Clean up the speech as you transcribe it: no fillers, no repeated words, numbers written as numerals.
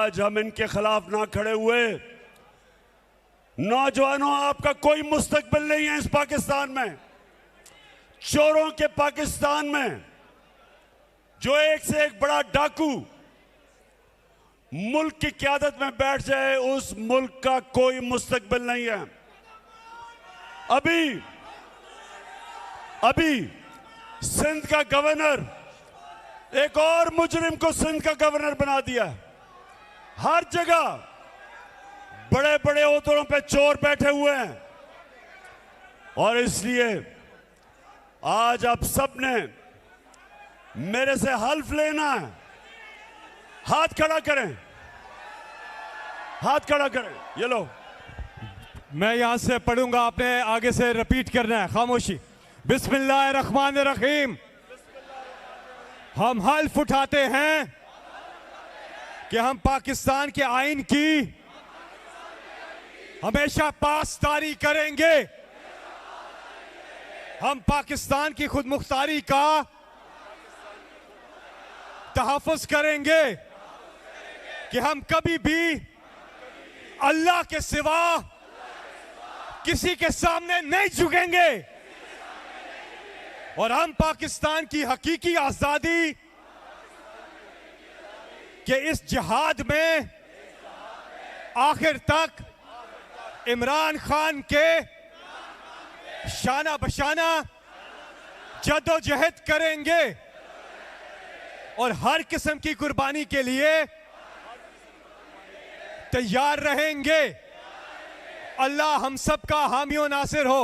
आज हम इनके खिलाफ ना खड़े हुए, नौजवानों आपका कोई मुस्तकबिल नहीं है इस पाकिस्तान में। चोरों के पाकिस्तान में जो एक से एक बड़ा डाकू मुल्क की क़यादत में बैठ जाए, उस मुल्क का कोई मुस्तकबिल नहीं है। अभी सिंध का गवर्नर, एक और मुजरिम को सिंध का गवर्नर बना दिया। हर जगह बड़े बड़े ओहदों पे चोर बैठे हुए हैं, और इसलिए आज आप सबने मेरे से हल्फ लेना है। हाथ खड़ा करें, हाथ खड़ा करें। ये लो, मैं यहां से पढ़ूंगा, आपने आगे से रिपीट करना है। खामोशी। बिस्मिल्लाहिर्रहमानिर्रहीम। हम हल्फ उठाते हैं कि हम पाकिस्तान के आइन की हमेशा पासदारी करेंगे। हम पाकिस्तान की खुद मुख्तारी का तहफ़्फ़ुज़ करेंगे कि हम कभी भी अल्लाह के सिवा किसी के सामने नहीं झुकेंगे, और हम पाकिस्तान की हकीकी आज़ादी के इस जिहाद में आखिर तक इमरान खान के शाना बशाना जद्दोजहद करेंगे, और हर किस्म की कुर्बानी के लिए तैयार रहेंगे। अल्लाह हम सब का हामी और नासिर हो।